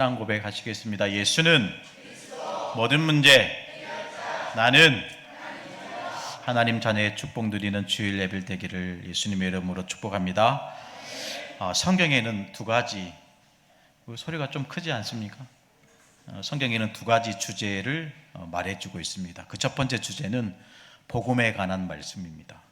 고백하시겠습니다. 예수는 모든 문제, 나는 하나님 자녀의 축복 누리는 주일 예배 되기를 예수님의 이름으로 축복합니다. 성경에는 두 가지, 소리가 좀 크지 않습니까? 성경에는 두 가지 주제를 말해주고 있습니다. 그 첫 번째 주제는 복음에 관한 말씀입니다.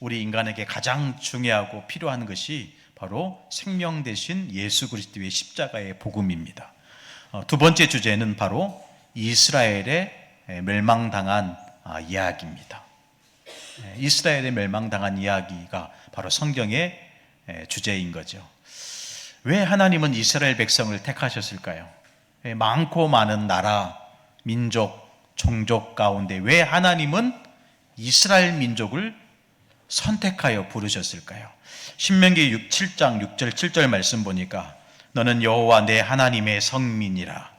우리 인간에게 가장 중요하고 필요한 것이 바로 생명 되신 예수 그리스도의 십자가의 복음입니다. 두 번째 주제는 바로 이스라엘의 멸망당한 이야기입니다. 이스라엘의 멸망당한 이야기가 바로 성경의 주제인 거죠. 왜 하나님은 이스라엘 백성을 택하셨을까요? 많고 많은 나라, 민족, 종족 가운데 왜 하나님은 이스라엘 민족을 선택하여 부르셨을까요? 신명기 7장 6절 7절 말씀 보니까 너는 여호와 내 하나님의 성민이라.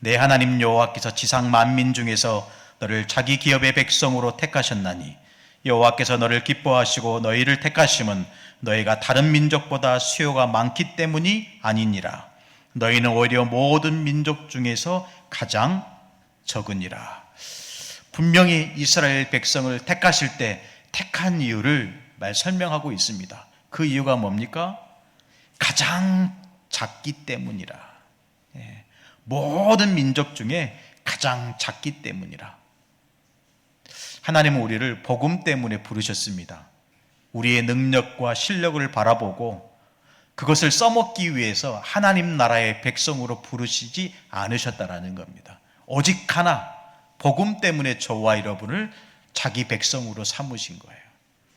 내 하나님 여호와께서 지상 만민 중에서 너를 자기 기업의 백성으로 택하셨나니 여호와께서 너를 기뻐하시고 너희를 택하심은 너희가 다른 민족보다 수요가 많기 때문이 아니니라. 너희는 오히려 모든 민족 중에서 가장 적으니라. 분명히 이스라엘 백성을 택하실 때 택한 이유를 설명하고 있습니다. 그 이유가 뭡니까? 가장 작기 때문이라. 모든 민족 중에 가장 작기 때문이라. 하나님은 우리를 복음 때문에 부르셨습니다. 우리의 능력과 실력을 바라보고 그것을 써먹기 위해서 하나님 나라의 백성으로 부르시지 않으셨다라는 겁니다. 오직 하나, 복음 때문에 저와 여러분을 자기 백성으로 삼으신 거예요.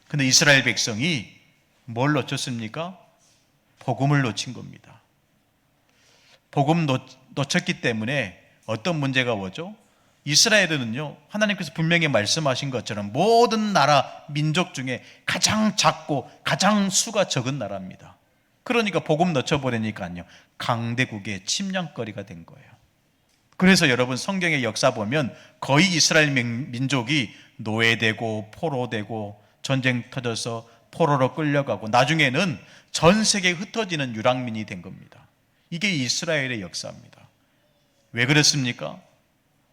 근데 이스라엘 백성이 뭘 놓쳤습니까? 복음을 놓친 겁니다. 복음 놓쳤기 때문에 어떤 문제가 오죠? 이스라엘은요, 하나님께서 분명히 말씀하신 것처럼 모든 나라, 민족 중에 가장 작고 가장 수가 적은 나라입니다. 그러니까 복음 놓쳐버리니까요, 강대국의 침략거리가 된 거예요. 그래서 여러분 성경의 역사 보면 거의 이스라엘 민족이 노예되고 포로되고 전쟁 터져서 포로로 끌려가고 나중에는 전 세계에 흩어지는 유랑민이 된 겁니다. 이게 이스라엘의 역사입니다. 왜 그렇습니까?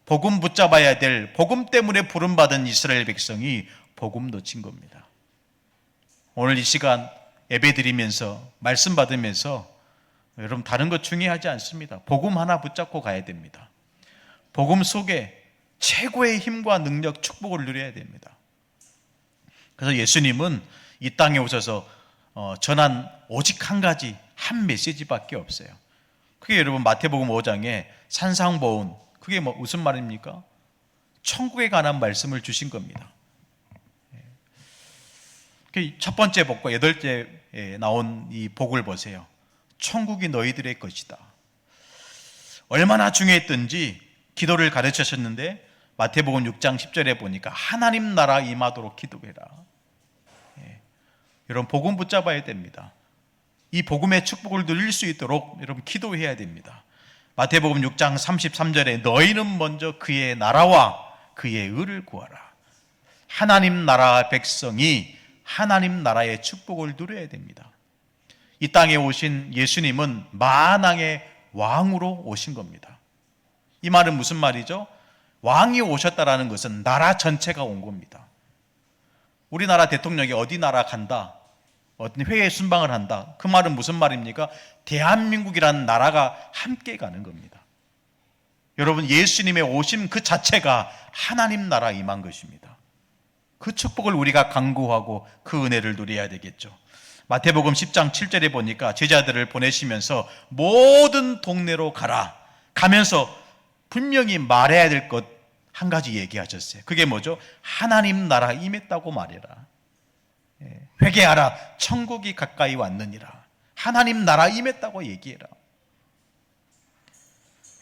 복음 붙잡아야 될, 복음 때문에 부름받은 이스라엘 백성이 복음 놓친 겁니다. 오늘 이 시간 예배 드리면서 말씀 받으면서 여러분 다른 것 중요하지 않습니다. 복음 하나 붙잡고 가야 됩니다. 복음 속에 최고의 힘과 능력, 축복을 누려야 됩니다. 그래서 예수님은 이 땅에 오셔서 전한 오직 한 가지, 한 메시지밖에 없어요. 그게 여러분 마태복음 5장에 산상보훈, 그게 무슨 말입니까? 천국에 관한 말씀을 주신 겁니다. 첫 번째 복과 여덟째에 나온 이 복을 보세요. 천국이 너희들의 것이다. 얼마나 중요했던지 기도를 가르치셨는데 마태복음 6장 10절에 보니까 하나님 나라 임하도록 기도해라. 여러분 복음 붙잡아야 됩니다. 이 복음의 축복을 누릴 수 있도록 여러분 기도해야 됩니다. 마태복음 6장 33절에 너희는 먼저 그의 나라와 그의 의를 구하라. 하나님 나라 백성이 하나님 나라의 축복을 누려야 됩니다. 이 땅에 오신 예수님은 만왕의 왕으로 오신 겁니다. 이 말은 무슨 말이죠? 왕이 오셨다라는 것은 나라 전체가 온 겁니다. 우리나라 대통령이 어디 나라 간다, 어떤 회의에 순방을 한다, 그 말은 무슨 말입니까? 대한민국이라는 나라가 함께 가는 겁니다. 여러분 예수님의 오심 그 자체가 하나님 나라 임한 것입니다. 그 축복을 우리가 간구하고 그 은혜를 누려야 되겠죠. 마태복음 10장 7절에 보니까 제자들을 보내시면서 모든 동네로 가라, 가면서 분명히 말해야 될 것 한 가지 얘기하셨어요. 그게 뭐죠? 하나님 나라 임했다고 말해라. 회개하라, 천국이 가까이 왔느니라. 하나님 나라 임했다고 얘기해라.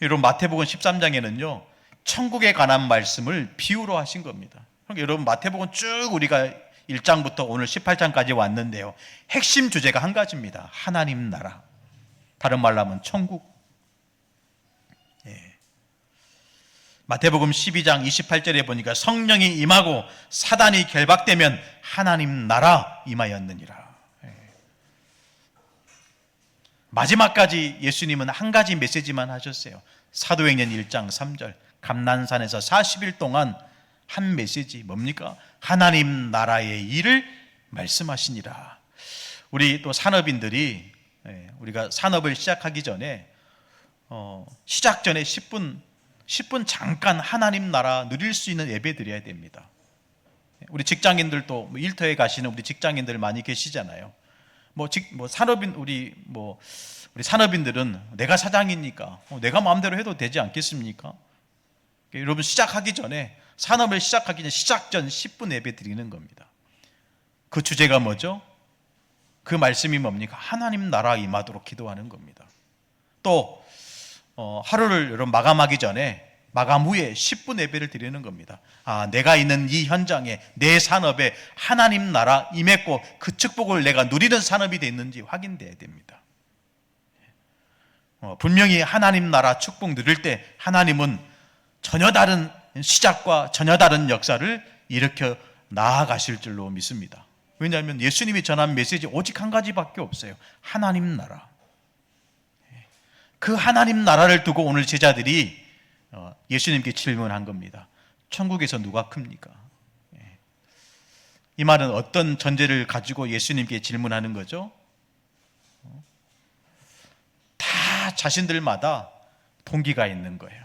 여러분 마태복음 13장에는요 천국에 관한 말씀을 비유로 하신 겁니다. 그러니까 여러분 마태복음 쭉 우리가 1장부터 오늘 18장까지 왔는데요, 핵심 주제가 한 가지입니다. 하나님 나라, 다른 말로 하면 천국. 마태복음 12장 28절에 보니까 성령이 임하고 사단이 결박되면 하나님 나라 임하였느니라. 마지막까지 예수님은 한 가지 메시지만 하셨어요. 사도행전 1장 3절 감난산에서 40일 동안 한 메시지 뭡니까? 하나님 나라의 일을 말씀하시니라. 우리 또 산업인들이 우리가 산업을 시작하기 전에 시작 전에 10분 잠깐 하나님 나라 누릴 수 있는 예배 드려야 됩니다. 우리 직장인들도 일터에 가시는 우리 직장인들 많이 계시잖아요. 산업인 우리 산업인들은 내가 사장이니까 내가 마음대로 해도 되지 않겠습니까? 여러분 시작하기 전에 산업을 시작하기 전에 시작 전 10분 예배 드리는 겁니다. 그 주제가 뭐죠? 그 말씀이 뭡니까? 하나님 나라 임하도록 기도하는 겁니다. 또 하루를 여러분 마감하기 전에 마감 후에 10분 예배를 드리는 겁니다. 내가 있는 이 현장에 내 산업에 하나님 나라 임했고 그 축복을 내가 누리는 산업이 됐는지 확인돼야 됩니다. 분명히 하나님 나라 축복 누릴 때 하나님은 전혀 다른 시작과 전혀 다른 역사를 일으켜 나아가실 줄로 믿습니다. 왜냐하면 예수님이 전한 메시지 오직 한 가지밖에 없어요. 하나님 나라. 그 하나님 나라를 두고 오늘 제자들이 예수님께 질문한 겁니다. 천국에서 누가 큽니까? 이 말은 어떤 전제를 가지고 예수님께 질문하는 거죠? 다 자신들마다 동기가 있는 거예요.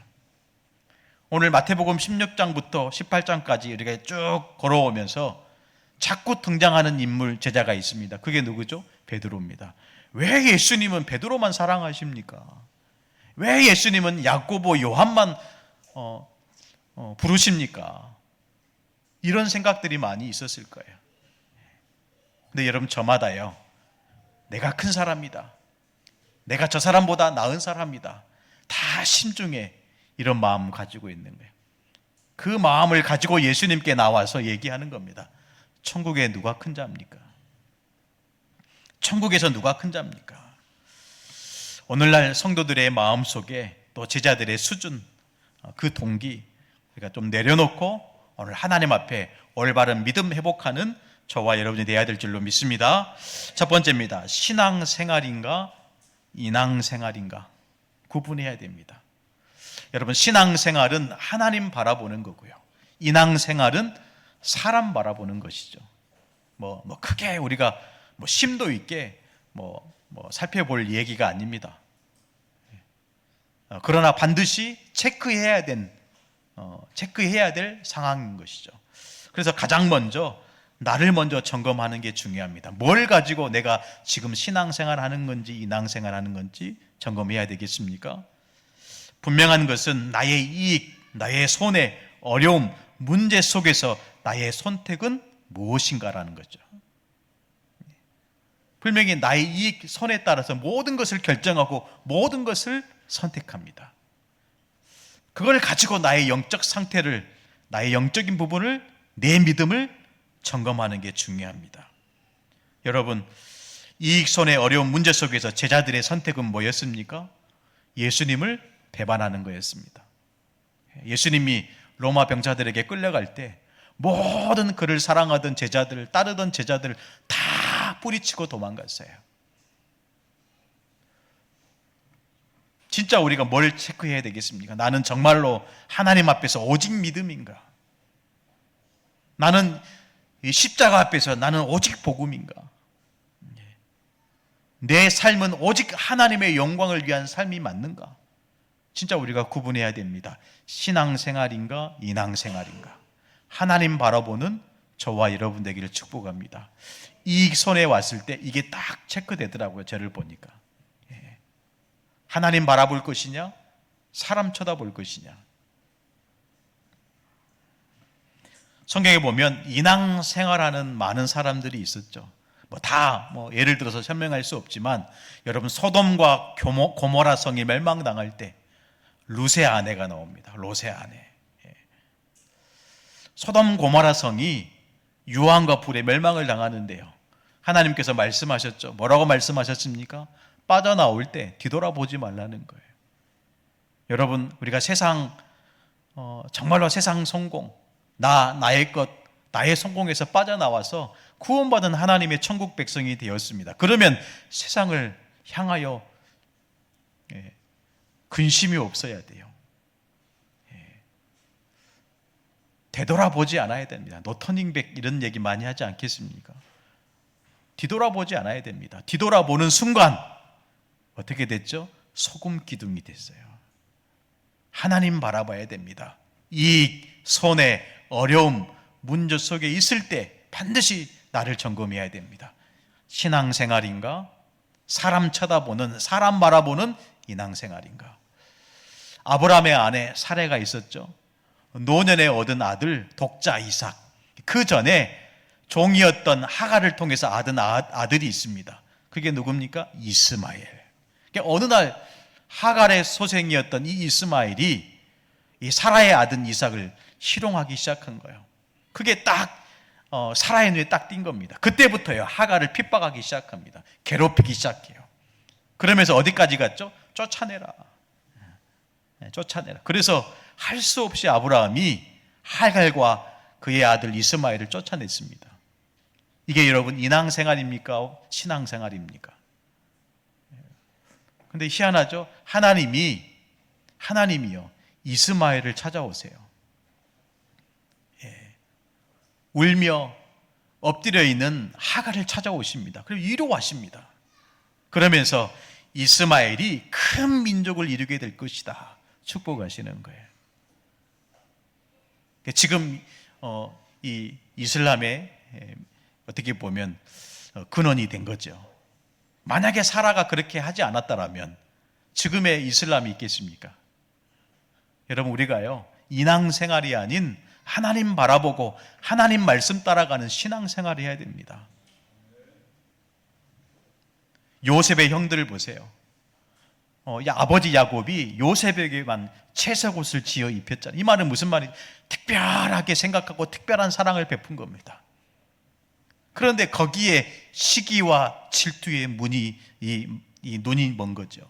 오늘 마태복음 16장부터 18장까지 우리가 쭉 걸어오면서 자꾸 등장하는 인물 제자가 있습니다. 그게 누구죠? 베드로입니다. 왜 예수님은 베드로만 사랑하십니까? 왜 예수님은 야고보, 요한만 부르십니까? 이런 생각들이 많이 있었을 거예요. 근데 여러분 저마다요, 내가 큰 사람이다, 내가 저 사람보다 나은 사람이다, 다 심중에 이런 마음 가지고 있는 거예요. 그 마음을 가지고 예수님께 나와서 얘기하는 겁니다. 천국에 누가 큰 자입니까? 천국에서 누가 큰 자입니까? 오늘날 성도들의 마음속에 또 제자들의 수준, 그 동기 우리가 좀 내려놓고 오늘 하나님 앞에 올바른 믿음 회복하는 저와 여러분이 되어야 될 줄로 믿습니다. 첫 번째입니다. 신앙생활인가 인앙생활인가 구분해야 됩니다. 여러분 신앙생활은 하나님 바라보는 거고요, 인앙생활은 사람 바라보는 것이죠. 크게 우리가 심도 있게 살펴볼 얘기가 아닙니다. 그러나 반드시 체크해야 될 상황인 것이죠. 그래서 가장 먼저 나를 먼저 점검하는 게 중요합니다. 뭘 가지고 내가 지금 신앙생활 하는 건지 인앙생활 하는 건지 점검해야 되겠습니까? 분명한 것은 나의 이익, 나의 손해, 어려움, 문제 속에서 나의 선택은 무엇인가라는 거죠. 분명히 나의 이익, 손에 따라서 모든 것을 결정하고 모든 것을 선택합니다. 그걸 가지고 나의 영적 상태를, 나의 영적인 부분을, 내 믿음을 점검하는 게 중요합니다. 여러분, 이익, 손해, 어려운 문제 속에서 제자들의 선택은 뭐였습니까? 예수님을 배반하는 거였습니다. 예수님이 로마 병사들에게 끌려갈 때 모든 그를 사랑하던 제자들, 따르던 제자들 다 뿌리치고 도망갔어요. 진짜 우리가 뭘 체크해야 되겠습니까? 나는 정말로 하나님 앞에서 오직 믿음인가? 나는 이 십자가 앞에서 나는 오직 복음인가? 내 삶은 오직 하나님의 영광을 위한 삶이 맞는가? 진짜 우리가 구분해야 됩니다. 신앙생활인가 인앙생활인가? 하나님 바라보는 저와 여러분 되기를 축복합니다. 이익 손에 왔을 때 이게 딱 체크되더라고요. 저를 보니까. 하나님 바라볼 것이냐, 사람 쳐다볼 것이냐. 성경에 보면 인앙생활하는 많은 사람들이 있었죠. 예를 들어서 설명할 수 없지만 여러분 소돔과 고모라 성이 멸망당할 때 룻의 아내가 나옵니다. 롯의 아내. 소돔 고모라 성이 유황과 불에 멸망을 당하는데요, 하나님께서 말씀하셨죠. 뭐라고 말씀하셨습니까? 빠져나올 때 뒤돌아보지 말라는 거예요. 여러분, 우리가 정말로 세상 성공, 나의 것, 나의 성공에서 빠져나와서 구원받은 하나님의 천국 백성이 되었습니다. 그러면 세상을 향하여 근심이 없어야 돼요. 되돌아보지 않아야 됩니다. 노터닝백 이런 얘기 많이 하지 않겠습니까? 뒤돌아보지 않아야 됩니다. 뒤돌아보는 순간 어떻게 됐죠? 소금 기둥이 됐어요. 하나님 바라봐야 됩니다. 이 손해, 어려움, 문제 속에 있을 때 반드시 나를 점검해야 됩니다. 신앙생활인가? 사람 쳐다보는, 사람 바라보는 인앙생활인가? 아브라함의 아내 사레가 있었죠. 노년에 얻은 아들 독자 이삭. 그 전에 종이었던 하갈을 통해서 얻은 아들이 있습니다. 그게 누굽니까? 이스마엘. 그러니까 어느 날 하갈의 소생이었던 이 이스마엘이 이 사라의 아들 이삭을 희롱하기 시작한 거예요. 그게 딱 사라의 눈에 딱 띈 겁니다. 그때부터요 하갈을 핍박하기 시작합니다. 괴롭히기 시작해요. 그러면서 어디까지 갔죠? 쫓아내라. 쫓아내라. 그래서 할 수 없이 아브라함이 하갈과 그의 아들 이스마엘을 쫓아냈습니다. 이게 여러분 인앙생활입니까? 신앙생활입니까? 근데 희한하죠? 하나님이요 이스마엘을 찾아오세요. 울며 엎드려 있는 하갈을 찾아오십니다. 그리고 위로하십니다. 그러면서 이스마엘이 큰 민족을 이루게 될 것이다 축복하시는 거예요. 지금 이 이슬람의 어떻게 보면 근원이 된 거죠. 만약에 사라가 그렇게 하지 않았다면 지금의 이슬람이 있겠습니까? 여러분 우리가요 인앙생활이 아닌 하나님 바라보고 하나님 말씀 따라가는 신앙생활을 해야 됩니다. 요셉의 형들을 보세요. 아버지 야곱이 요셉에게만 채색옷을 지어 입혔잖아요. 이 말은 무슨 말이죠? 특별하게 생각하고 특별한 사랑을 베푼 겁니다. 그런데 거기에 시기와 질투의 이 눈이 먼 거죠.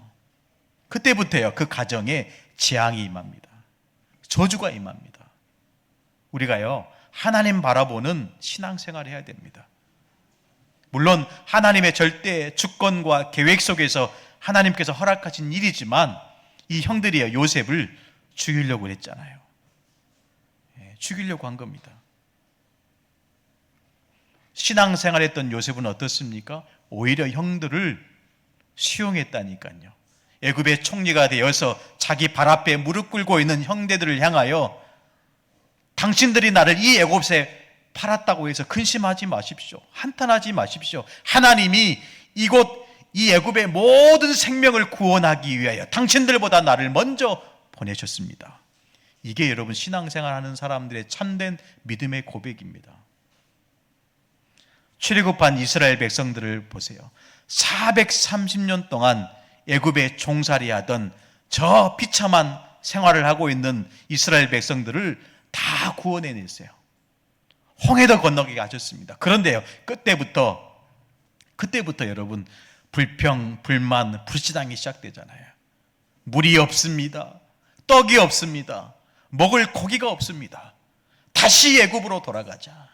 그때부터요 그 가정에 재앙이 임합니다. 저주가 임합니다. 우리가요 하나님 바라보는 신앙생활을 해야 됩니다. 물론 하나님의 절대 주권과 계획 속에서 하나님께서 허락하신 일이지만 이 형들이요 요셉을 죽이려고 했잖아요. 죽이려고 한 겁니다. 신앙생활했던 요셉은 어떻습니까? 오히려 형들을 수용했다니까요. 애굽의 총리가 되어서 자기 발 앞에 무릎 꿇고 있는 형제들을 향하여 당신들이 나를 이 애굽에 팔았다고 해서 근심하지 마십시오. 한탄하지 마십시오. 하나님이 이곳 이 애굽의 모든 생명을 구원하기 위하여 당신들보다 나를 먼저 보내셨습니다. 이게 여러분 신앙생활하는 사람들의 참된 믿음의 고백입니다. 출애굽한 이스라엘 백성들을 보세요. 430년 동안 애굽에 종살이하던 저 비참한 생활을 하고 있는 이스라엘 백성들을 다 구원해냈어요. 홍해도 건너게 하셨습니다. 그런데요, 그때부터 여러분 불평, 불만, 불신앙이 시작되잖아요. 물이 없습니다. 떡이 없습니다. 먹을 고기가 없습니다. 다시 애굽으로 돌아가자.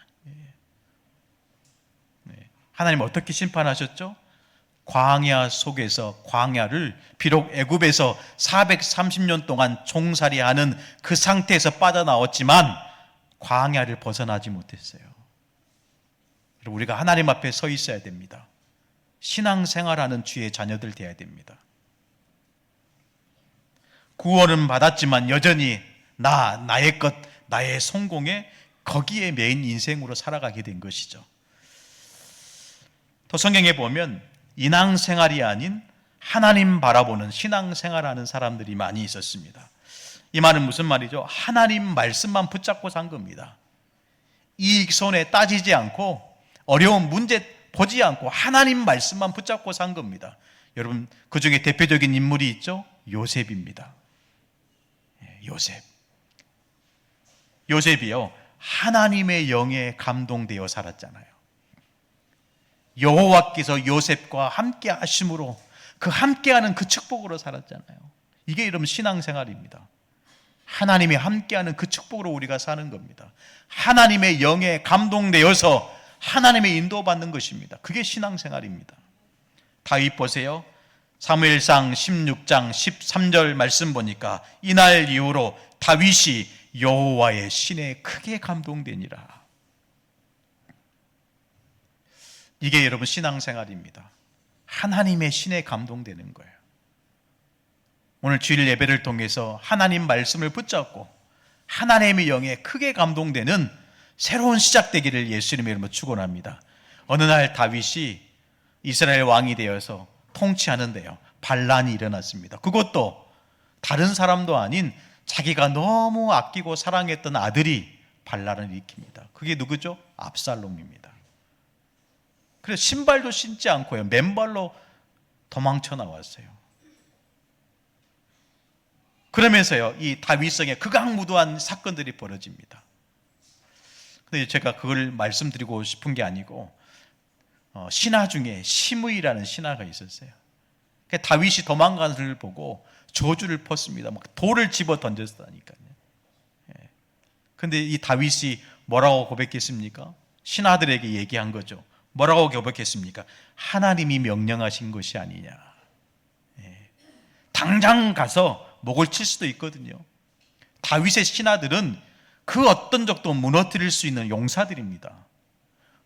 하나님 어떻게 심판하셨죠? 광야 속에서 광야를 비록 애굽에서 430년 동안 종살이하는 그 상태에서 빠져나왔지만 광야를 벗어나지 못했어요. 우리가 하나님 앞에 서 있어야 됩니다. 신앙생활하는 주의 자녀들 되어야 됩니다. 구원은 받았지만 여전히 나의 것, 나의 성공에 거기에 메인 인생으로 살아가게 된 것이죠. 또 성경에 보면 인앙생활이 아닌 하나님 바라보는 신앙생활하는 사람들이 많이 있었습니다. 이 말은 무슨 말이죠? 하나님 말씀만 붙잡고 산 겁니다. 이익 손해 따지지 않고 어려운 문제 보지 않고 하나님 말씀만 붙잡고 산 겁니다. 여러분 그 중에 대표적인 인물이 있죠? 요셉입니다. 요셉이요 하나님의 영에 감동되어 살았잖아요. 여호와께서 요셉과 함께 하심으로 그 함께하는 그 축복으로 살았잖아요. 이게 여러분 신앙생활입니다. 하나님이 함께하는 그 축복으로 우리가 사는 겁니다. 하나님의 영에 감동되어서 하나님의 인도받는 것입니다. 그게 신앙생활입니다. 다윗 보세요. 사무엘상 16장 13절 말씀 보니까 이날 이후로 다윗이 여호와의 신에 크게 감동되니라. 이게 여러분 신앙생활입니다. 하나님의 신에 감동되는 거예요. 오늘 주일 예배를 통해서 하나님 말씀을 붙잡고 하나님의 영에 크게 감동되는 새로운 시작되기를 예수님의 이름으로 축원합니다. 어느 날 다윗이 이스라엘 왕이 되어서 통치하는데요, 반란이 일어났습니다. 그것도 다른 사람도 아닌 자기가 너무 아끼고 사랑했던 아들이 반란을 일으킵니다. 그게 누구죠? 압살롬입니다. 그래서 신발도 신지 않고요, 맨발로 도망쳐 나왔어요. 그러면서요, 이 다윗성에 극악무도한 사건들이 벌어집니다. 근데 제가 그걸 말씀드리고 싶은 게 아니고, 신하 중에 시므이라는 신하가 있었어요. 다윗이 도망가는 것을 보고 저주를 폈습니다. 막 돌을 집어 던졌다니까요. 근데 이 다윗이 뭐라고 고백했습니까? 신하들에게 얘기한 거죠. 뭐라고 고백했습니까? 하나님이 명령하신 것이 아니냐. 당장 가서 목을 칠 수도 있거든요. 다윗의 신하들은 그 어떤 적도 무너뜨릴 수 있는 용사들입니다.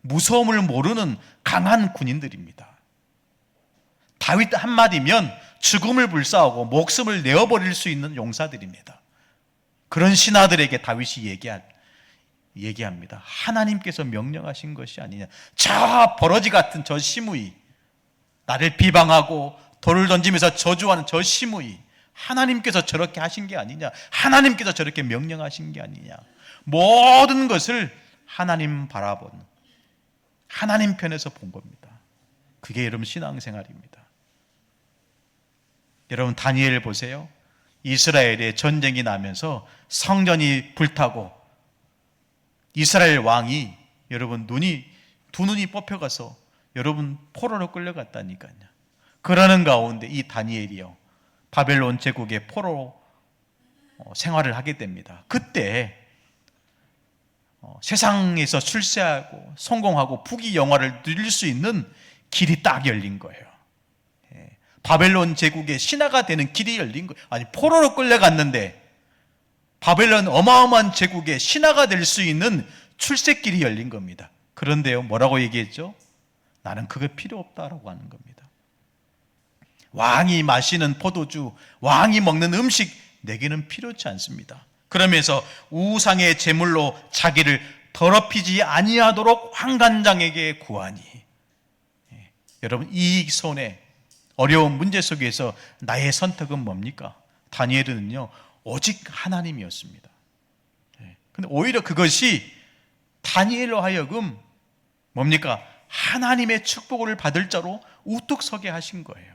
무서움을 모르는 강한 군인들입니다. 다윗 한마디면 죽음을 불사하고 목숨을 내어버릴 수 있는 용사들입니다. 그런 신하들에게 다윗이 얘기합니다. 하나님께서 명령하신 것이 아니냐. 저 버러지 같은 저 시므이, 나를 비방하고 돌을 던지면서 저주하는 저 시므이, 하나님께서 저렇게 하신 게 아니냐, 하나님께서 저렇게 명령하신 게 아니냐. 모든 것을 하나님 바라본, 하나님 편에서 본 겁니다. 그게 여러분 신앙생활입니다. 여러분 다니엘 보세요. 이스라엘에 전쟁이 나면서 성전이 불타고 이스라엘 왕이 여러분 두 눈이 뽑혀가서 여러분 포로로 끌려갔다니까요. 그러는 가운데 이 다니엘이요, 바벨론 제국의 포로 생활을 하게 됩니다. 그때 세상에서 출세하고 성공하고 부귀 영화를 누릴 수 있는 길이 딱 열린 거예요. 바벨론 제국의 신하가 되는 길이 열린 거예요. 아니, 포로로 끌려갔는데 바벨론 어마어마한 제국의 신하가 될 수 있는 출세길이 열린 겁니다. 그런데요, 뭐라고 얘기했죠? 나는 그거 필요 없다라고 하는 겁니다. 왕이 마시는 포도주, 왕이 먹는 음식 내게는 필요치 않습니다. 그러면서 우상의 제물로 자기를 더럽히지 아니하도록 환관장에게 구하니. 여러분, 이 손에 어려운 문제 속에서 나의 선택은 뭡니까? 다니엘은요, 오직 하나님이었습니다. 근데 오히려 그것이 다니엘로 하여금 뭡니까? 하나님의 축복을 받을 자로 우뚝 서게 하신 거예요.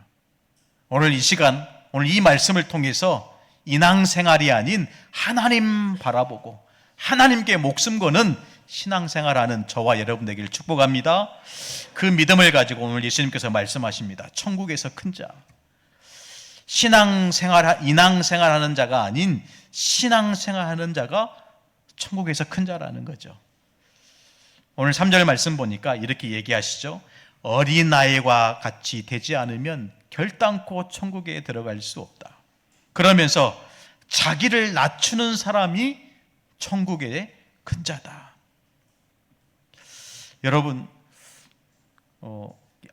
오늘 이 시간, 오늘 이 말씀을 통해서 인앙생활이 아닌 하나님 바라보고 하나님께 목숨 거는 신앙생활하는 저와 여러분 되기를 축복합니다. 그 믿음을 가지고 오늘 예수님께서 말씀하십니다. 천국에서 큰 자, 인앙생활하는 자가 아닌 신앙생활하는 자가 천국에서 큰 자라는 거죠. 오늘 3절 말씀 보니까 이렇게 얘기하시죠. 어린아이와 같이 되지 않으면 결단코 천국에 들어갈 수 없다. 그러면서 자기를 낮추는 사람이 천국의 큰 자다. 여러분,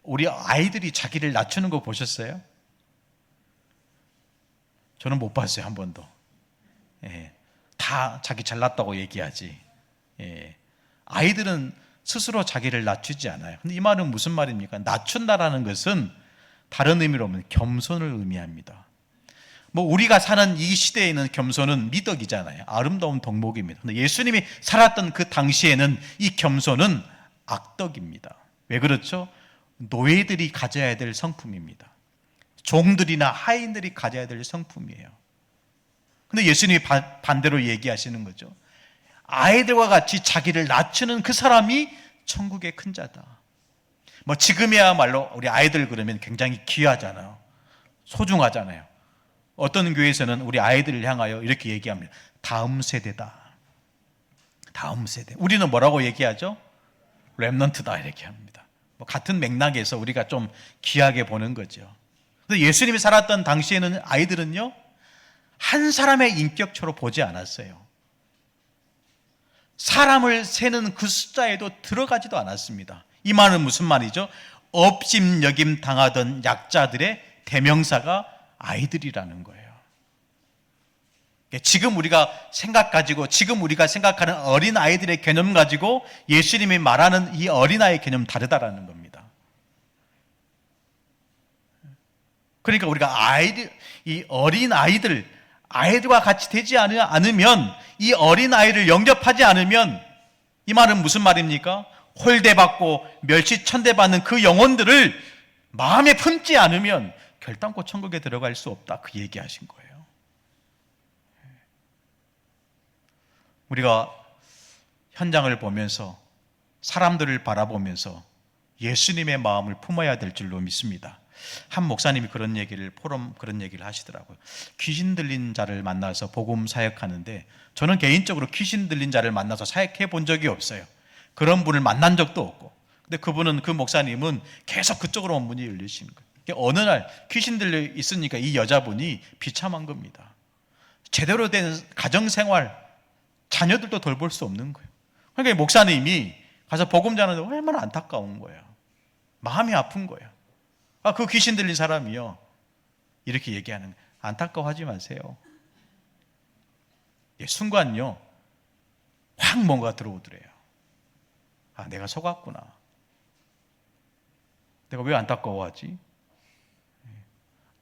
우리 아이들이 자기를 낮추는 거 보셨어요? 저는 못 봤어요, 한 번도. 다 자기 잘났다고 얘기하지. 아이들은 스스로 자기를 낮추지 않아요. 근데 이 말은 무슨 말입니까? 낮춘다라는 것은 다른 의미로 보면 겸손을 의미합니다. 우리가 사는 이 시대에는 겸손은 미덕이잖아요. 아름다운 덕목입니다. 근데 예수님이 살았던 그 당시에는 이 겸손은 악덕입니다. 왜 그렇죠? 노예들이 가져야 될 성품입니다. 종들이나 하인들이 가져야 될 성품이에요. 근데 예수님이 반대로 얘기하시는 거죠. 아이들과 같이 자기를 낮추는 그 사람이 천국의 큰 자다. 지금이야말로 우리 아이들 그러면 굉장히 귀하잖아요. 소중하잖아요. 어떤 교회에서는 우리 아이들을 향하여 이렇게 얘기합니다. 다음 세대다. 다음 세대. 우리는 뭐라고 얘기하죠? 렘넌트다 이렇게 합니다. 같은 맥락에서 우리가 좀 귀하게 보는 거죠. 그래서 예수님이 살았던 당시에는 아이들은요, 한 사람의 인격처럼 보지 않았어요. 사람을 세는 그 숫자에도 들어가지도 않았습니다. 이 말은 무슨 말이죠? 업심여김 당하던 약자들의 대명사가 아이들이라는 거예요. 지금 우리가 생각하는 어린 아이들의 개념 가지고 예수님이 말하는 이 어린아이의 개념은 다르다라는 겁니다. 그러니까 우리가 이 어린 아이들과 같이 되지 않으면, 이 어린 아이를 영접하지 않으면, 이 말은 무슨 말입니까? 홀대받고 멸시천대받는 그 영혼들을 마음에 품지 않으면 결단코 천국에 들어갈 수 없다, 그 얘기하신 거예요. 우리가 현장을 보면서, 사람들을 바라보면서 예수님의 마음을 품어야 될 줄로 믿습니다. 한 목사님이 그런 얘기를 하시더라고요. 귀신 들린 자를 만나서 복음 사역하는데, 저는 개인적으로 귀신 들린 자를 만나서 사역해 본 적이 없어요. 그런 분을 만난 적도 없고. 근데 그 목사님은 계속 그쪽으로 문이 열리시는 거예요. 어느 날 귀신 들려 있으니까 이 여자분이 비참한 겁니다. 제대로 된 가정생활, 자녀들도 돌볼 수 없는 거예요. 그러니까 목사님이 가서 복음 전하는데 얼마나 안타까운 거예요. 마음이 아픈 거예요. 그 귀신 들린 사람이요, 이렇게 얘기하는 거예요. 안타까워하지 마세요. 순간요, 확 뭔가 들어오더래요. 내가 속았구나. 내가 왜 안타까워하지?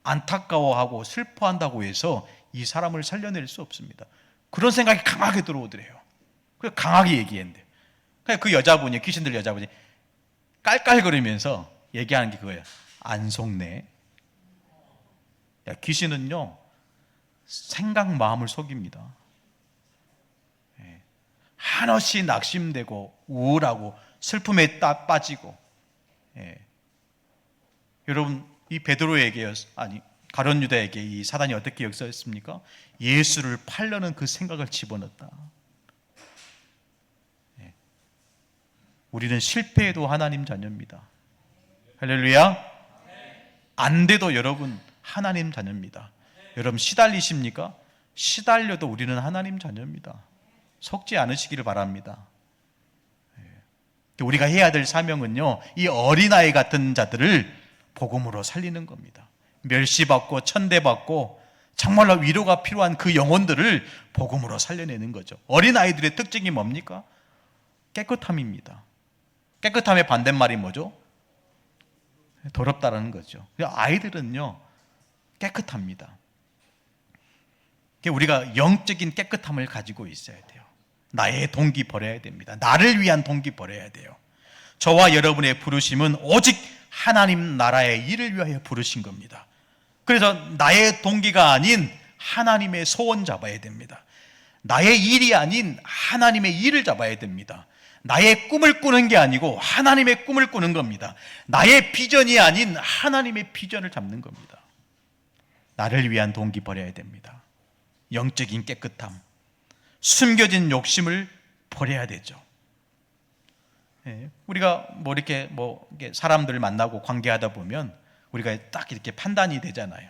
안타까워하고 슬퍼한다고 해서 이 사람을 살려낼 수 없습니다. 그런 생각이 강하게 들어오더래요. 그래서 강하게 얘기했는데, 그 여자분이, 귀신 들린 여자분이 깔깔거리면서 얘기하는 게 그거예요. 안 속네. 귀신은요, 생각 마음을 속입니다. 한없이 낙심되고 우울하고 슬픔에 빠지고. 여러분, 이 가룟 유다에게 이 사단이 어떻게 역사했습니까? 예수를 팔려는 그 생각을 집어넣었다. 우리는 실패해도 하나님 자녀입니다. 할렐루야. 안 돼도 여러분 하나님 자녀입니다. 여러분 시달리십니까? 시달려도 우리는 하나님 자녀입니다. 속지 않으시기를 바랍니다. 우리가 해야 될 사명은요, 이 어린아이 같은 자들을 복음으로 살리는 겁니다. 멸시받고 천대받고 정말로 위로가 필요한 그 영혼들을 복음으로 살려내는 거죠. 어린아이들의 특징이 뭡니까? 깨끗함입니다. 깨끗함의 반대말이 뭐죠? 더럽다라는 거죠. 아이들은요, 깨끗합니다. 우리가 영적인 깨끗함을 가지고 있어야 돼요. 나의 동기 버려야 됩니다. 나를 위한 동기 버려야 돼요. 저와 여러분의 부르심은 오직 하나님 나라의 일을 위하여 부르신 겁니다. 그래서 나의 동기가 아닌 하나님의 소원 잡아야 됩니다. 나의 일이 아닌 하나님의 일을 잡아야 됩니다. 나의 꿈을 꾸는 게 아니고 하나님의 꿈을 꾸는 겁니다. 나의 비전이 아닌 하나님의 비전을 잡는 겁니다. 나를 위한 동기 버려야 됩니다. 영적인 깨끗함, 숨겨진 욕심을 버려야 되죠. 우리가 이렇게 사람들 만나고 관계하다 보면 우리가 딱 이렇게 판단이 되잖아요.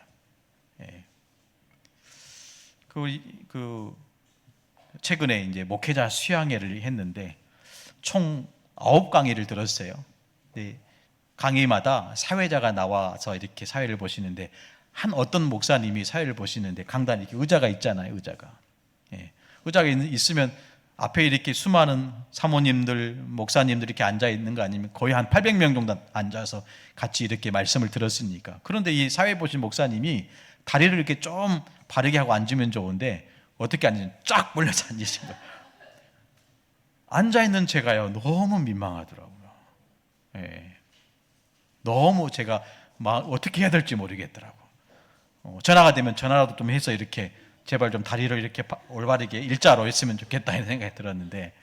최근에 이제 목회자 수양회를 했는데 총 9강의를 들었어요. 강의마다 사회자가 나와서 이렇게 사회를 보시는데, 어떤 목사님이 사회를 보시는데 강단에 이렇게 의자가 있잖아요. 의자가 있으면 앞에 이렇게 수많은 사모님들, 목사님들 이렇게 앉아 있는 거 아니면 거의 한 800명 정도 앉아서 같이 이렇게 말씀을 들었으니까. 그런데 이 사회 보신 목사님이 다리를 이렇게 좀 바르게 하고 앉으면 좋은데 어떻게 앉으면 쫙 몰려서 앉으신 거예요. 앉아있는 제가요, 너무 민망하더라고요. 너무 제가 어떻게 해야 될지 모르겠더라고요. 전화가 되면 전화라도 좀 해서 이렇게 제발 좀 다리를 이렇게 올바르게 일자로 했으면 좋겠다 이런 생각이 들었는데,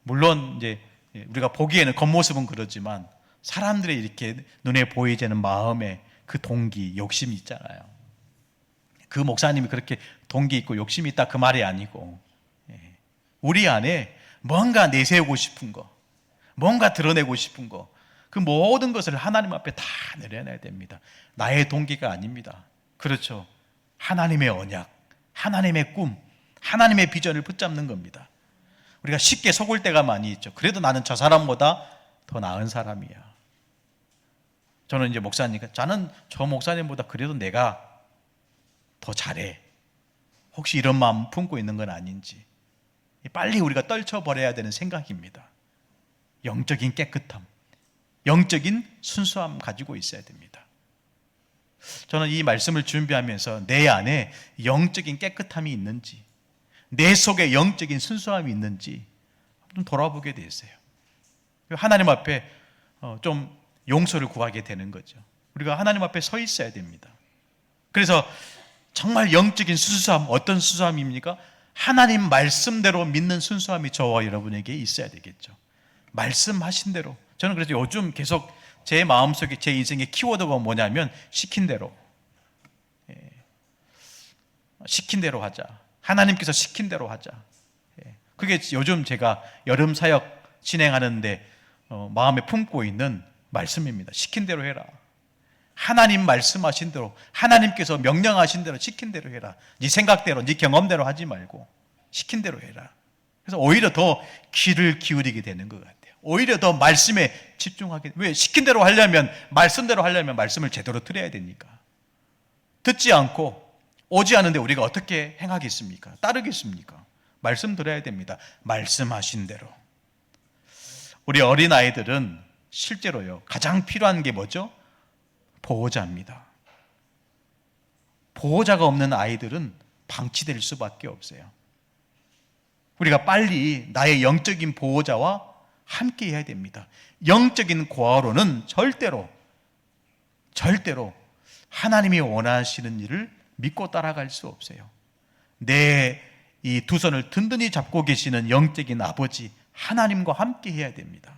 물론 이제 우리가 보기에는 겉모습은 그렇지만 사람들의 이렇게 눈에 보이지 않는 마음의 그 동기, 욕심이 있잖아요. 그 목사님이 그렇게 동기 있고 욕심이 있다 그 말이 아니고, 우리 안에 뭔가 내세우고 싶은 거, 뭔가 드러내고 싶은 거, 그 모든 것을 하나님 앞에 다 내려놔야 됩니다. 나의 동기가 아닙니다. 그렇죠. 하나님의 언약, 하나님의 꿈, 하나님의 비전을 붙잡는 겁니다. 우리가 쉽게 속을 때가 많이 있죠. 그래도 나는 저 사람보다 더 나은 사람이야. 저는 이제 목사니까 저는 저 목사님보다 그래도 내가 더 잘해. 혹시 이런 마음 품고 있는 건 아닌지 빨리 우리가 떨쳐버려야 되는 생각입니다. 영적인 깨끗함, 영적인 순수함 가지고 있어야 됩니다. 저는 이 말씀을 준비하면서 내 안에 영적인 깨끗함이 있는지, 내 속에 영적인 순수함이 있는지 좀 돌아보게 됐어요. 하나님 앞에 좀 용서를 구하게 되는 거죠. 우리가 하나님 앞에 서 있어야 됩니다. 그래서 정말 영적인 순수함, 어떤 순수함입니까? 하나님 말씀대로 믿는 순수함이 저와 여러분에게 있어야 되겠죠. 말씀하신 대로. 저는 그래서 요즘 계속 제 마음속에, 제 인생의 키워드가 뭐냐면 시킨 대로. 시킨 대로 하자. 하나님께서 시킨 대로 하자. 그게 요즘 제가 여름 사역 진행하는데 마음에 품고 있는 말씀입니다. 시킨 대로 해라. 하나님 말씀하신 대로, 하나님께서 명령하신 대로 시킨 대로 해라. 네 생각대로, 네 경험대로 하지 말고 시킨 대로 해라. 그래서 오히려 더 귀를 기울이게 되는 것 같아요. 오히려 더 말씀에 집중하게. 왜? 시킨 대로 하려면, 말씀대로 하려면 말씀을 제대로 들어야 되니까. 듣지 않고 오지 않은데 우리가 어떻게 행하겠습니까? 따르겠습니까? 말씀 들어야 됩니다. 말씀하신 대로. 우리 어린아이들은 실제로요, 가장 필요한 게 뭐죠? 보호자입니다. 보호자가 없는 아이들은 방치될 수밖에 없어요. 우리가 빨리 나의 영적인 보호자와 함께 해야 됩니다. 영적인 고아로는 절대로 하나님이 원하시는 일을 믿고 따라갈 수 없어요. 내 이 두 손을 든든히 잡고 계시는 영적인 아버지 하나님과 함께 해야 됩니다.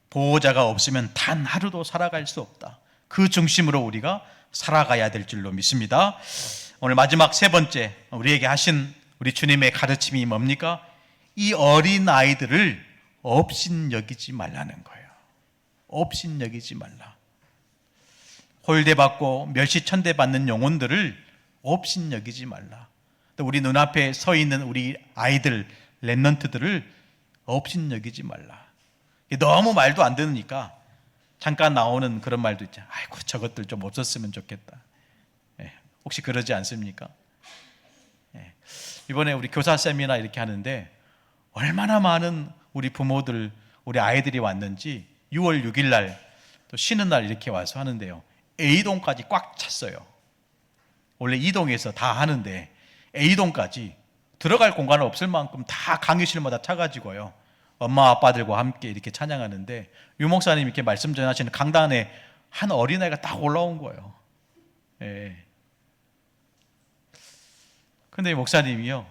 보호자가 없으면 단 하루도 살아갈 수 없다. 그 중심으로 우리가 살아가야 될 줄로 믿습니다. 오늘 마지막 세 번째, 우리에게 하신 우리 주님의 가르침이 뭡니까? 이 어린 아이들을 업신여기지 말라는 거예요. 업신여기지 말라. 홀대받고 멸시천대받는 영혼들을 업신여기지 말라. 또 우리 눈앞에 서 있는 우리 아이들, 렘넌트들을 업신여기지 말라. 너무 말도 안 듣으니까 잠깐 나오는 그런 말도 있죠. 아이고, 저것들 좀 없었으면 좋겠다. 혹시 그러지 않습니까? 이번에 우리 교사 세미나 이렇게 하는데 얼마나 많은 우리 부모들, 우리 아이들이 왔는지 6월 6일 날 또 쉬는 날 이렇게 와서 하는데요. A동까지 꽉 찼어요. 원래 2동에서 다 하는데 A동까지 들어갈 공간 없을 만큼 다 강의실마다 차가지고요. 엄마 아빠들과 함께 이렇게 찬양하는데 유 목사님 이렇게 말씀 전하시는 강단에 한 어린아이가 딱 올라온 거예요. 근데 목사님이요,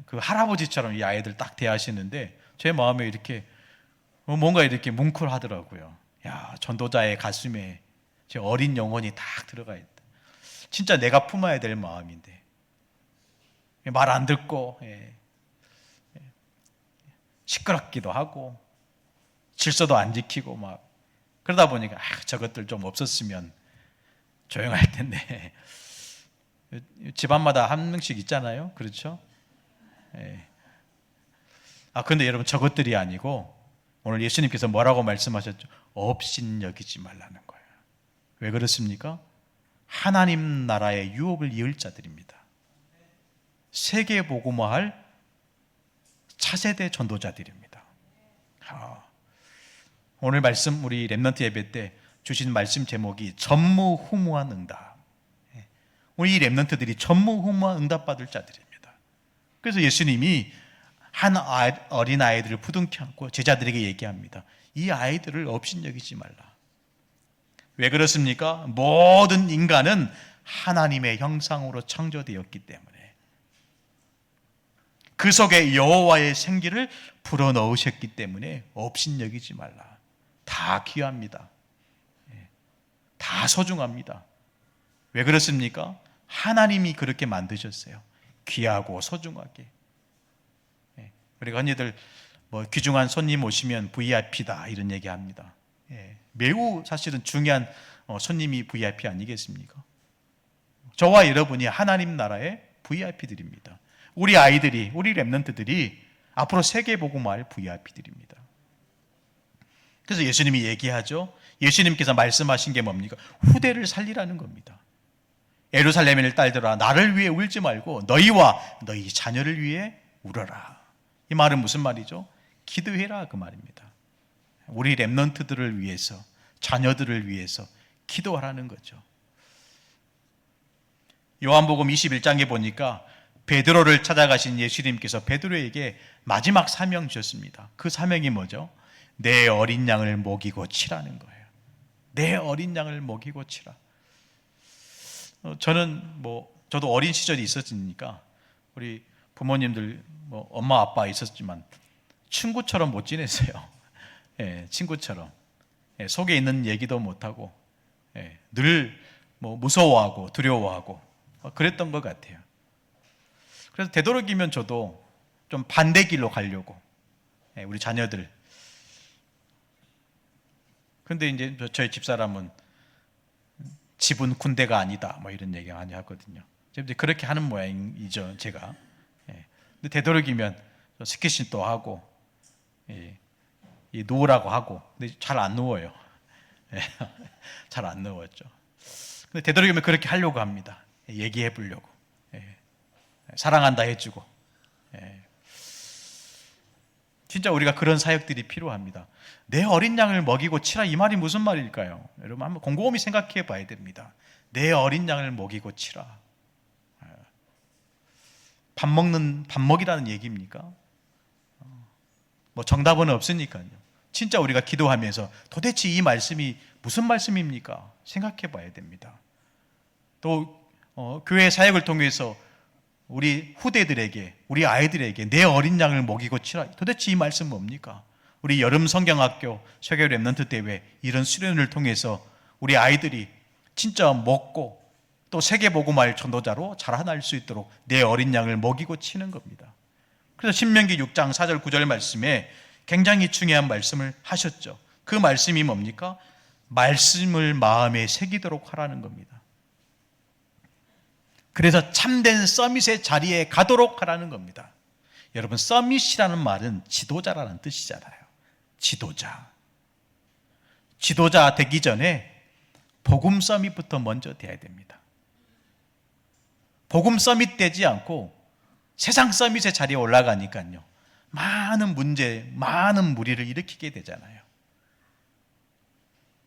그 할아버지처럼 이 아이들 딱 대하시는데 제 마음에 이렇게 뭔가 이렇게 뭉클하더라고요. 야, 전도자의 가슴에 제 어린 영혼이 딱 들어가 있다. 진짜 내가 품어야 될 마음인데 말 안 듣고 시끄럽기도 하고 질서도 안 지키고 막 그러다 보니까 저것들 좀 없었으면 조용할 텐데. 집안마다 한 명씩 있잖아요. 그렇죠? 근데 여러분, 저것들이 아니고 오늘 예수님께서 뭐라고 말씀하셨죠? 업신여기지 말라는 거예요. 왜 그렇습니까? 하나님 나라의 유업을 이을 자들입니다. 세계 복음화할 차세대 전도자들입니다. 오늘 말씀, 우리 렘넌트 예배 때 주신 말씀 제목이 전무후무한 응답. 우리 이 렘넌트들이 전무후무한 응답 받을 자들입니다. 그래서 예수님이 한 어린 아이들을 부둥켜 안고 제자들에게 얘기합니다. 이 아이들을 업신여기지 말라. 왜 그렇습니까? 모든 인간은 하나님의 형상으로 창조되었기 때문에 그 속에 여호와의 생기를 불어넣으셨기 때문에 업신여기지 말라. 다 귀합니다. 다 소중합니다. 왜 그렇습니까? 하나님이 그렇게 만드셨어요. 귀하고 소중하게. 우리 언니들 뭐 귀중한 손님 오시면 VIP다 이런 얘기합니다. 예, 매우 사실은 중요한 손님이 VIP 아니겠습니까? 저와 여러분이 하나님 나라의 VIP들입니다. 우리 아이들이, 우리 렘넌트들이 앞으로 세계복음화할 VIP들입니다. 그래서 예수님이 얘기하죠. 예수님께서 말씀하신 게 뭡니까? 후대를 살리라는 겁니다. 예루살렘의 딸들아, 나를 위해 울지 말고 너희와 너희 자녀를 위해 울어라. 이 말은 무슨 말이죠? 기도해라 그 말입니다. 우리 렘넌트들을 위해서, 자녀들을 위해서 기도하라는 거죠. 요한복음 21장에 보니까 베드로를 찾아가신 예수님께서 베드로에게 마지막 사명 주셨습니다. 그 사명이 뭐죠? 내 어린 양을 먹이고 치라는 거예요. 내 어린 양을 먹이고 치라. 저도 어린 시절이 있었으니까 우리 부모님들 엄마 아빠 있었지만 친구처럼 못 지냈어요. 예, 친구처럼. 예, 속에 있는 얘기도 못하고, 예, 늘 무서워하고 두려워하고 그랬던 것 같아요. 그래서 되도록이면 저도 좀 반대 길로 가려고, 예, 우리 자녀들. 근데 이제 저희 집사람은 집은 군대가 아니다 이런 얘기 많이 하거든요. 그렇게 하는 모양이죠, 제가. 예. 근데 되도록이면 스키신도 하고, 예, 누우라고 하고, 근데 잘 안 누워요. 예. 잘 안 누웠죠. 근데 되도록이면 그렇게 하려고 합니다. 얘기해 보려고. 예. 사랑한다 해주고. 예. 진짜 우리가 그런 사역들이 필요합니다. 내 어린 양을 먹이고 치라, 이 말이 무슨 말일까요? 여러분 한번 곰곰이 생각해 봐야 됩니다. 내 어린 양을 먹이고 치라. 밥 먹이라는 얘기입니까? 정답은 없으니까요. 진짜 우리가 기도하면서 도대체 이 말씀이 무슨 말씀입니까? 생각해 봐야 됩니다. 또 교회 사역을 통해서 우리 후대들에게, 우리 아이들에게 내 어린 양을 먹이고 치라. 도대체 이 말씀은 뭡니까? 우리 여름 성경학교 세계 렘넌트 대회 이런 수련을 통해서 우리 아이들이 진짜 먹고 또 세계복음화의 전도자로 자라날 수 있도록 내 어린 양을 먹이고 치는 겁니다. 그래서 신명기 6장 4절 9절 말씀에 굉장히 중요한 말씀을 하셨죠. 그 말씀이 뭡니까? 말씀을 마음에 새기도록 하라는 겁니다. 그래서 참된 서밋의 자리에 가도록 하라는 겁니다. 여러분, 서밋이라는 말은 지도자라는 뜻이잖아요. 지도자 되기 전에 복음 서밋부터 먼저 돼야 됩니다. 복음 서밋 되지 않고 세상 서밋의 자리에 올라가니까요, 많은 문제, 많은 무리를 일으키게 되잖아요.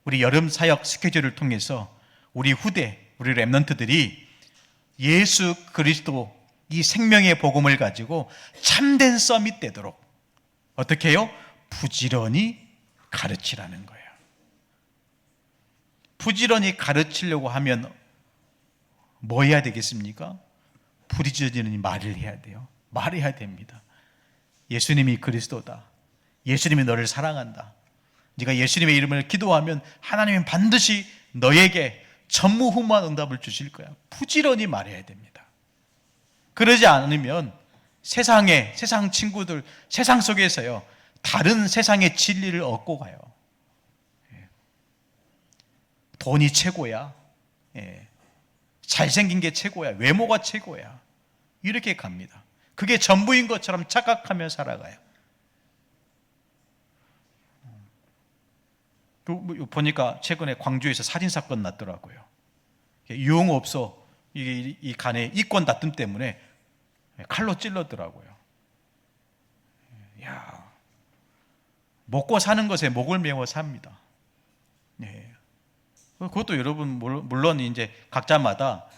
우리 여름 사역 스케줄을 통해서 우리 후대, 우리 렘넌트들이 예수 그리스도 이 생명의 복음을 가지고 참된 서밋 되도록 어떻게 해요? 부지런히 가르치라는 거예요. 부지런히 가르치려고 하면 뭐 해야 되겠습니까? 부지런히 말을 해야 돼요. 말해야 됩니다. 예수님이 그리스도다. 예수님이 너를 사랑한다. 네가 예수님의 이름을 기도하면 하나님은 반드시 너에게 전무후무한 응답을 주실 거야. 부지런히 말해야 됩니다. 그러지 않으면 세상 친구들, 세상 속에서요, 다른 세상의 진리를 얻고 가요. 돈이 최고야. 잘생긴 게 최고야. 외모가 최고야. 이렇게 갑니다. 그게 전부인 것처럼 착각하며 살아가요. 보니까 최근에 광주에서 살인사건 났더라고요. 유흥업소 이 간에 이권 다툼 때문에 칼로 찔렀더라고요. 야, 먹고 사는 것에 목을 메워 삽니다. 네. 그것도 여러분 물론 이제 각자마다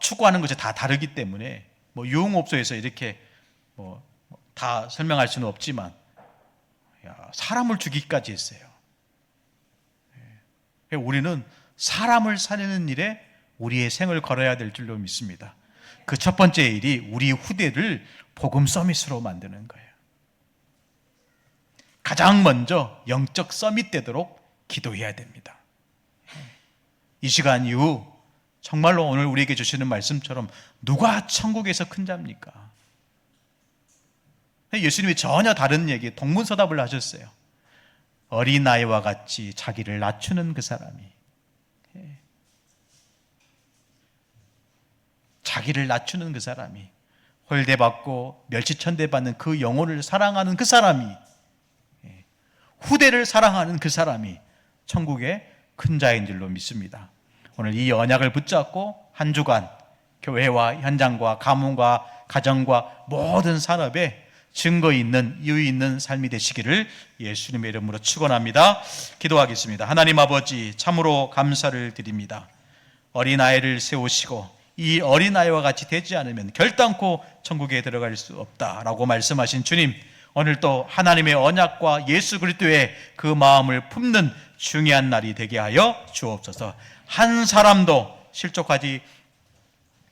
추구하는 것이 다 다르기 때문에 유흥업소에서 이렇게 다 설명할 수는 없지만, 사람을 죽이기까지 했어요. 우리는 사람을 살리는 일에 우리의 생을 걸어야 될 줄로 믿습니다. 그 첫 번째 일이 우리 후대를 복음 서밋으로 만드는 거예요. 가장 먼저 영적 서밋 되도록 기도해야 됩니다. 이 시간 이후 정말로 오늘 우리에게 주시는 말씀처럼 누가 천국에서 큰 자입니까? 예수님이 전혀 다른 얘기, 동문서답을 하셨어요. 어린아이와 같이 자기를 낮추는 그 사람이, 자기를 낮추는 그 사람이, 홀대받고 멸치천대받는 그 영혼을 사랑하는 그 사람이, 후대를 사랑하는 그 사람이 천국의 큰 자인 줄로 믿습니다. 오늘 이 언약을 붙잡고 한 주간 교회와 현장과 가문과 가정과 모든 산업에 증거 있는, 이유 있는 삶이 되시기를 예수님의 이름으로 축원합니다. 기도하겠습니다. 하나님 아버지, 참으로 감사를 드립니다. 어린아이를 세우시고 이 어린아이와 같이 되지 않으면 결단코 천국에 들어갈 수 없다라고 말씀하신 주님, 오늘 또 하나님의 언약과 예수 그리스도의 그 마음을 품는 중요한 날이 되게 하여 주옵소서. 한 사람도 실족하지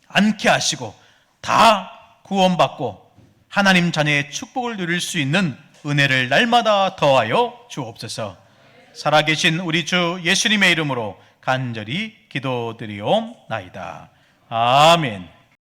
않게 하시고 다 구원받고 하나님 자녀의 축복을 누릴 수 있는 은혜를 날마다 더하여 주옵소서. 살아계신 우리 주 예수님의 이름으로 간절히 기도드리옵나이다. 아멘.